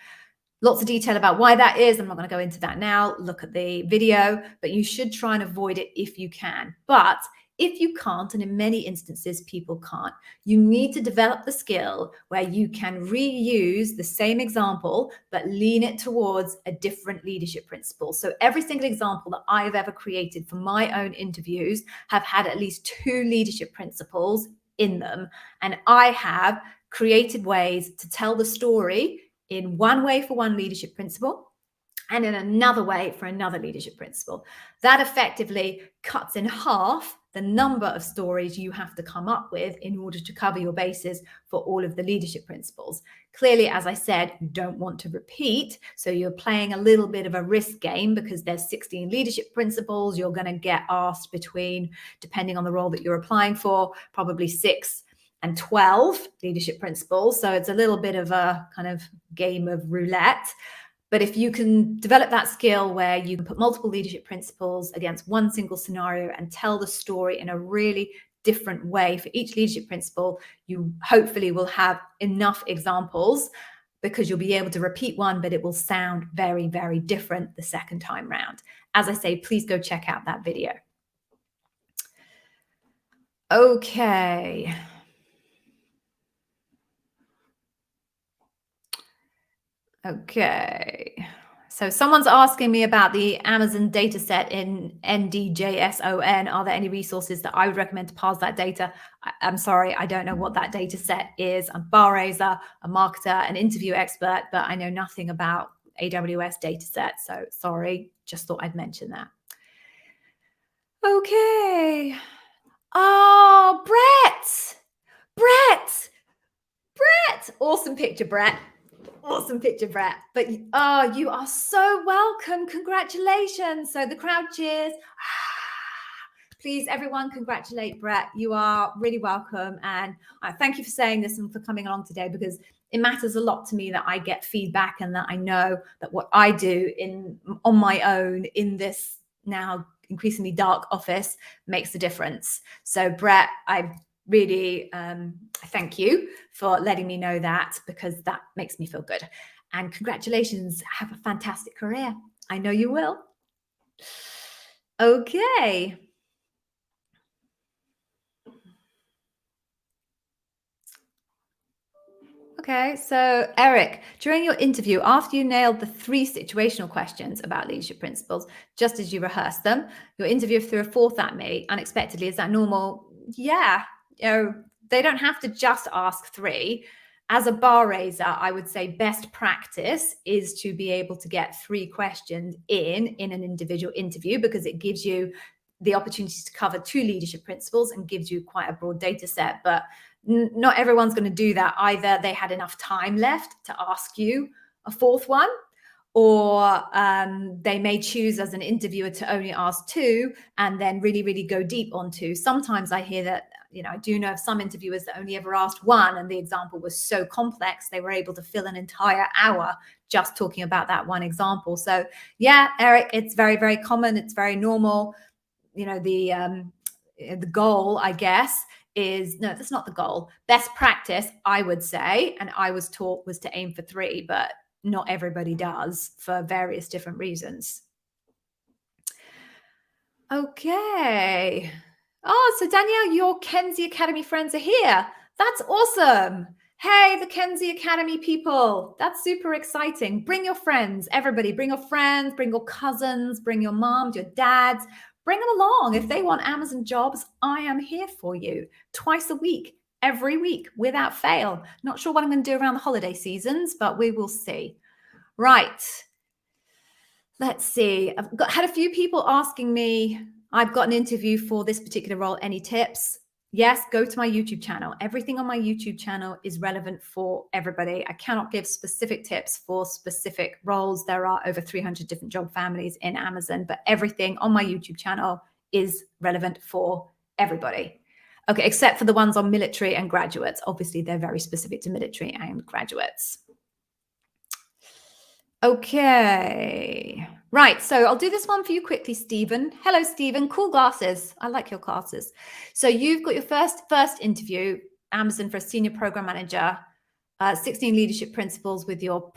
Lots of detail about why that is. I'm not going to go into that now. Look at the video, but you should try and avoid it if you can. But if you can't, and in many instances people can't, you need to develop the skill where you can reuse the same example, but lean it towards a different leadership principle. So every single example that I've ever created for my own interviews have had at least 2 leadership principles in them. And I have created ways to tell the story in one way for one leadership principle and in another way for another leadership principle. That effectively cuts in half the number of stories you have to come up with in order to cover your bases for all of the leadership principles. Clearly, as I said, you don't want to repeat, so you're playing a little bit of a risk game because there's 16 leadership principles. You're going to get asked between, depending on the role that you're applying for, probably 6 and 12 leadership principles. So it's a little bit of a kind of game of roulette. But if you can develop that skill where you can put multiple leadership principles against one single scenario and tell the story in a really different way for each leadership principle, you hopefully will have enough examples because you'll be able to repeat one, but it will sound very, very different the second time round. As I say, please go check out that video. Okay. Okay, so someone's asking me about the Amazon data set in NDJSON. Are there any resources that I would recommend to parse that data? I'm sorry, I don't know what that data set is. I'm a bar raiser, a marketer, an interview expert, but I know nothing about AWS data set. So sorry, just thought I'd mention that. Okay. Oh, Bret. Awesome picture, Bret. Awesome picture, Bret. But oh, you are so welcome. Congratulations. So the crowd cheers. Please, everyone, congratulate Bret. You are really welcome. And thank you for saying this and for coming along today, because it matters a lot to me that I get feedback and that I know that what I do on my own in this now increasingly dark office makes a difference. So Bret, I really thank you for letting me know that, because that makes me feel good. And congratulations. Have a fantastic career. I know you will. Okay. Okay, so Eric, during your interview, after you nailed the 3 situational questions about leadership principles, just as you rehearsed them, your interviewer threw a 4th at me unexpectedly. Is that normal? Yeah, they don't have to just ask 3. As a bar raiser, I would say best practice is to be able to get 3 questions in an individual interview, because it gives you the opportunity to cover 2 leadership principles and gives you quite a broad data set. But not everyone's going to do that. Either they had enough time left to ask you a 4th one, or they may choose as an interviewer to only ask 2 and then really, really go deep on 2. Sometimes I hear that, I do know of some interviewers that only ever asked 1 and the example was so complex, they were able to fill an entire hour just talking about that one example. So yeah, Eric, it's very, very common. It's very normal. The goal, I guess, is, no, that's not the goal. Best practice, I would say, and I was taught, was to aim for 3, but not everybody does for various different reasons. Okay. Oh, so Danielle, your Kenzie Academy friends are here. That's awesome. Hey, the Kenzie Academy people. That's super exciting. Bring your friends, everybody. Bring your friends, bring your cousins, bring your moms, your dads. Bring them along. If they want Amazon jobs, I am here for you. Twice a week, every week, without fail. Not sure what I'm going to do around the holiday seasons, but we will see. Right. Let's see. I've had a few people asking me, I've got an interview for this particular role. Any tips? yes, go to my YouTube channel. Everything on my YouTube channel is relevant for everybody. I cannot give specific tips for specific roles. There are over 300 different job families in Amazon, but everything on my YouTube channel is relevant for everybody. Okay, except for the ones on military and graduates. Obviously, they're very specific to military and graduates. Okay. Right. So I'll do this one for you quickly, Stephen. Hello, Stephen. Cool glasses. I like your glasses. So you've got your first interview, Amazon for a senior program manager, 16 leadership principles with your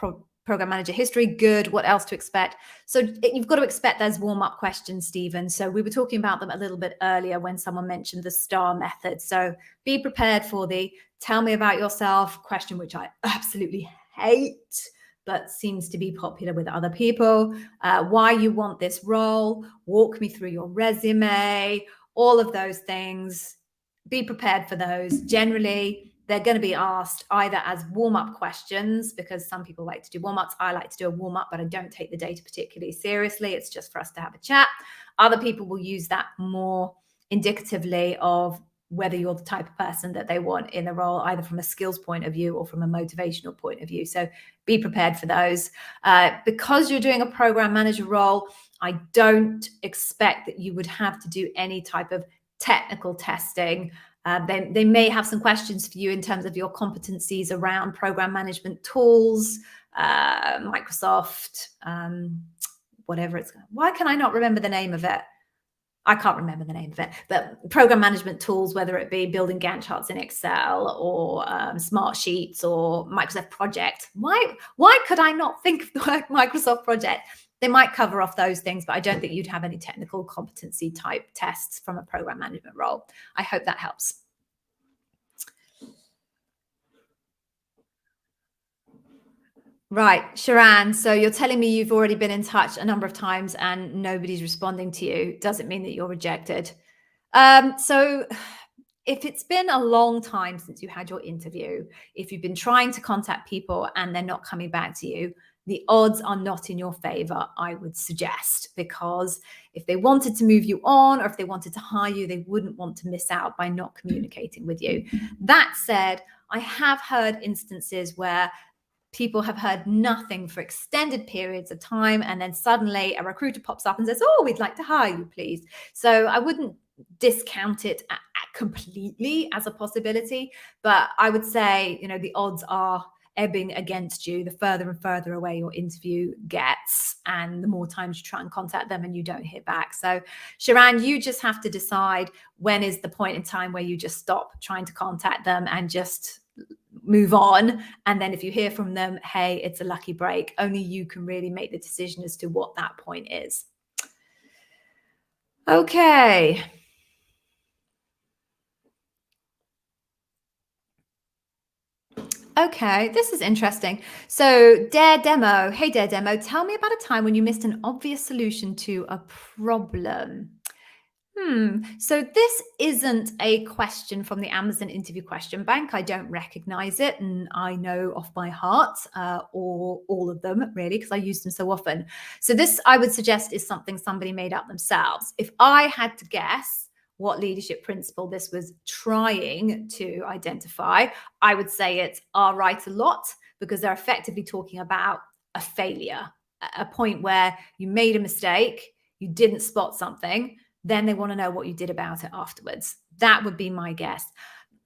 program manager history. Good. What else to expect? So you've got to expect those warm-up questions, Stephen. So we were talking about them a little bit earlier when someone mentioned the STAR method. So be prepared for the tell me about yourself question, which I absolutely hate, but seems to be popular with other people. Why you want this role, walk me through your resume, all of those things. Be prepared for those. Generally, they're going to be asked either as warm-up questions, because some people like to do warm-ups. I like to do a warm-up, but I don't take the data particularly seriously. It's just for us to have a chat. Other people will use that more indicatively of whether you're the type of person that they want in the role, either from a skills point of view or from a motivational point of view. So be prepared for those. Because you're doing a program manager role, I don't expect that you would have to do any type of technical testing. They may have some questions for you in terms of your competencies around program management tools, Microsoft, whatever it's. Why can I not remember the name of it? I can't remember the name of it, but program management tools, whether it be building Gantt charts in Excel or Smart Sheets or Microsoft Project. Why could I not think of the word Microsoft Project? They might cover off those things, but I don't think you'd have any technical competency type tests from a program management role. I hope that helps. Right, Sharan, so you're telling me you've already been in touch a number of times and nobody's responding to you. Does it mean that you're rejected? So if it's been a long time since you had your interview, if you've been trying to contact people and they're not coming back to you, the odds are not in your favor, I would suggest, because if they wanted to move you on or if they wanted to hire you, they wouldn't want to miss out by not communicating with you. That said, I have heard instances where people have heard nothing for extended periods of time, and then suddenly a recruiter pops up and says, oh, we'd like to hire you, please. So I wouldn't discount it completely as a possibility, but I would say, the odds are ebbing against you the further and further away your interview gets, and the more times you try and contact them and you don't hear back. So Sharan, you just have to decide when is the point in time where you just stop trying to contact them and just move on. And then if you hear from them, hey, it's a lucky break. Only you can really make the decision as to what that point is. Okay. Okay, this is interesting. So Dare Demo, hey Dare Demo, tell me about a time when you missed an obvious solution to a problem. So this isn't a question from the Amazon interview question bank. I don't recognize it, and I know off by heart or all of them, really, because I use them so often. So this, I would suggest, is something somebody made up themselves. If I had to guess what leadership principle this was trying to identify, I would say it's write a lot, because they're effectively talking about a failure, a point where you made a mistake, you didn't spot something, then they want to know what you did about it afterwards. That would be my guess.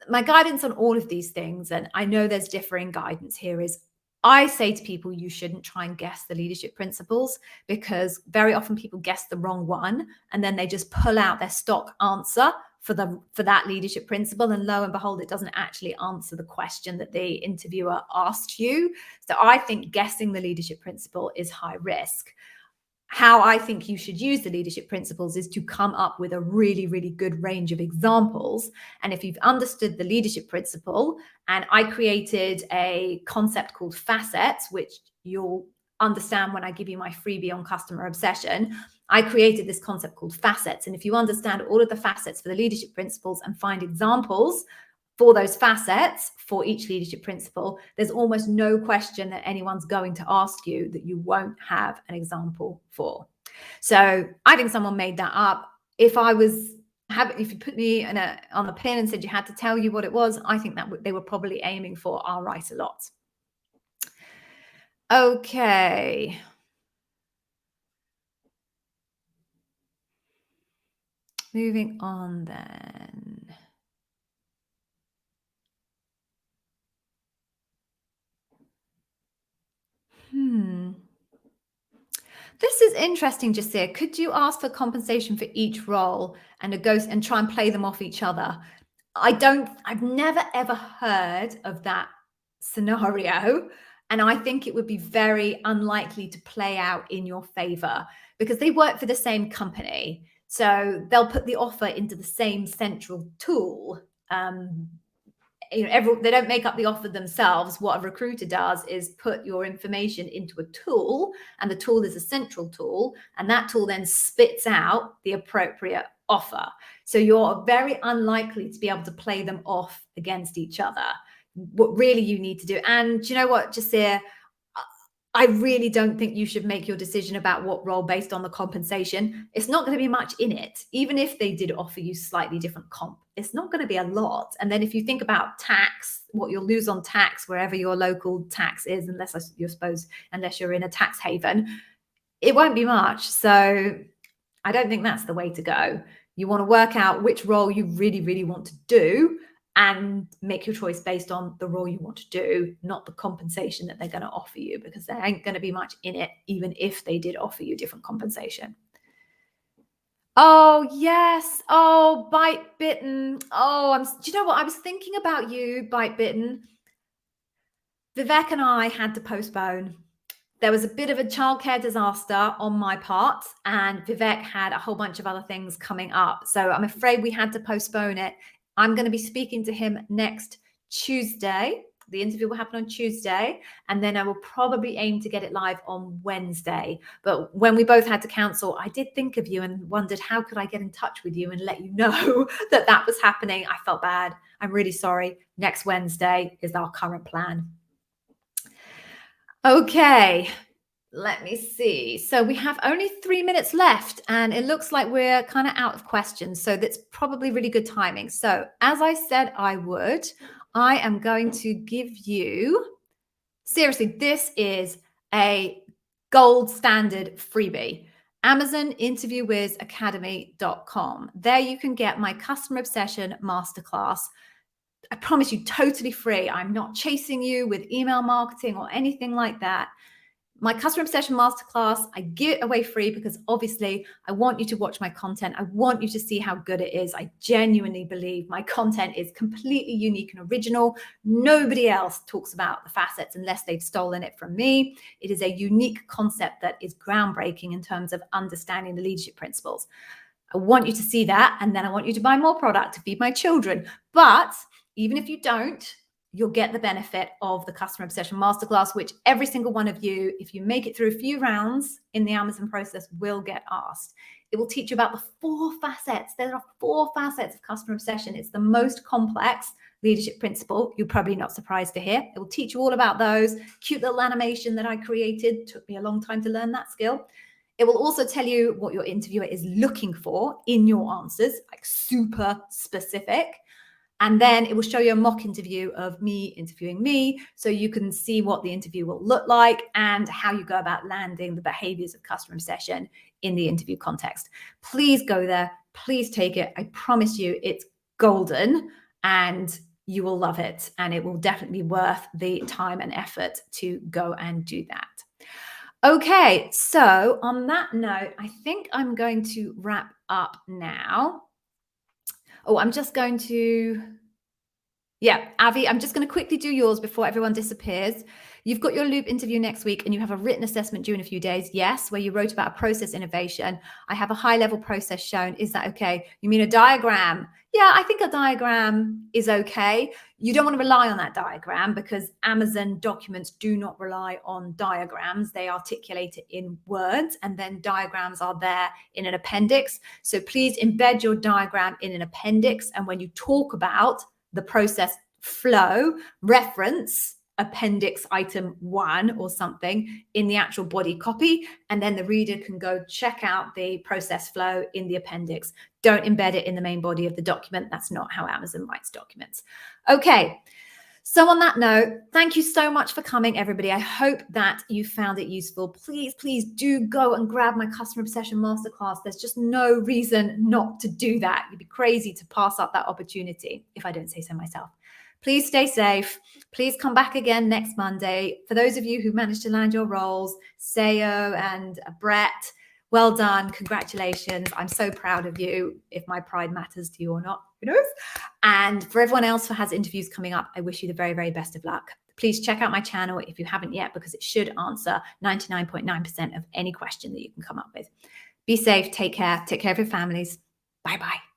My guidance on all of these things, and I know there's differing guidance here, is I say to people, you shouldn't try and guess the leadership principles, because very often people guess the wrong one and then they just pull out their stock answer for that leadership principle, and lo and behold, it doesn't actually answer the question that the interviewer asked you. So I think guessing the leadership principle is high risk. How I think you should use the leadership principles is to come up with a really, really good range of examples. And if you've understood the leadership principle, and I created a concept called facets, which you'll understand when I give you my freebie on customer obsession, I created this concept called facets. And if you understand all of the facets for the leadership principles and find examples for those facets for each leadership principle, there's almost no question that anyone's going to ask you that you won't have an example for. So I think someone made that up. If I was If you put me on a pin and said you had to tell you what it was, I think that they were probably aiming for "I'll write a lot." Okay. Moving on then. This is interesting, Jasir. Could you ask for compensation for each role and try and play them off each other? I've never ever heard of that scenario. And I think it would be very unlikely to play out in your favor because they work for the same company. So they'll put the offer into the same central tool. They don't make up the offer themselves. What a recruiter does is put your information into a tool, and the tool is a central tool, and that tool then spits out the appropriate offer. So you're very unlikely to be able to play them off against each other. What really you need to do, and you know what, Jasir, I really don't think you should make your decision about what role based on the compensation. It's not going to be much in it. Even if they did offer you slightly different comp, it's not going to be a lot. And then if you think about tax, what you'll lose on tax, wherever your local tax is, unless you're in a tax haven, it won't be much. So I don't think that's the way to go. You want to work out which role you really, really want to do and make your choice based on the role you want to do, not the compensation that they're going to offer you, because there ain't going to be much in it, even if they did offer you different compensation. Oh, yes. Oh, Bite Bitten. Oh, do you know what? I was thinking about you, Bite Bitten. Vivek and I had to postpone. There was a bit of a childcare disaster on my part, and Vivek had a whole bunch of other things coming up. So I'm afraid we had to postpone it. I'm going to be speaking to him next Tuesday. The interview will happen on Tuesday, and then I will probably aim to get it live on Wednesday. But when we both had to cancel, I did think of you and wondered how could I get in touch with you and let you know that was happening. I felt bad. I'm really sorry. Next Wednesday is our current plan. Okay. Let me see. So we have only 3 minutes left, and it looks like we're kind of out of questions. So that's probably really good timing. So as I said I would, I am going to give you, seriously, this is a gold standard freebie. AmazonInterviewWizAcademy.com. There you can get my Customer Obsession Masterclass. I promise you, totally free. I'm not chasing you with email marketing or anything like that. My Customer Obsession Masterclass, I give it away free because obviously I want you to watch my content. I want you to see how good it is. I genuinely believe my content is completely unique and original. Nobody else talks about the facets unless they've stolen it from me. It is a unique concept that is groundbreaking in terms of understanding the leadership principles. I want you to see that, and then I want you to buy more product to feed my children. But even if you don't, you'll get the benefit of the Customer Obsession Masterclass, which every single one of you, if you make it through a few rounds in the Amazon process, will get asked. It will teach you about the 4 facets. There are 4 facets of customer obsession. It's the most complex leadership principle. You're probably not surprised to hear. It will teach you all about those. Cute little animation that I created. Took me a long time to learn that skill. It will also tell you what your interviewer is looking for in your answers, like super specific. And then it will show you a mock interview of me interviewing me, so you can see what the interview will look like and how you go about landing the behaviors of customer obsession in the interview context. Please go there. Please take it. I promise you it's golden and you will love it. And it will definitely be worth the time and effort to go and do that. Okay, so on that note, I think I'm going to wrap up now. Oh, I'm just going to, Avi, I'm just going to quickly do yours before everyone disappears. You've got your loop interview next week and you have a written assessment due in a few days. Yes, where you wrote about a process innovation. I have a high-level process shown. Is that okay? You mean a diagram? Yeah, I think a diagram is okay. You don't want to rely on that diagram because Amazon documents do not rely on diagrams. They articulate it in words, and then diagrams are there in an appendix. So please embed your diagram in an appendix. And when you talk about the process flow, reference appendix item 1 or something in the actual body copy, and then the reader can go check out the process flow in the appendix. Don't embed it in the main body of the document. That's not how Amazon writes documents. Okay. So on that note, thank you so much for coming, everybody. I hope that you found it useful. Please, please do go and grab my Customer Obsession Masterclass. There's just no reason not to do that. You'd be crazy to pass up that opportunity, if I don't say so myself. Please stay safe. Please come back again next Monday. For those of you who managed to land your roles, Sayo and Bret, well done. Congratulations. I'm so proud of you. If my pride matters to you or not, who knows? And for everyone else who has interviews coming up, I wish you the very, very best of luck. Please check out my channel if you haven't yet, because it should answer 99.9% of any question that you can come up with. Be safe. Take care. Take care of your families. Bye-bye.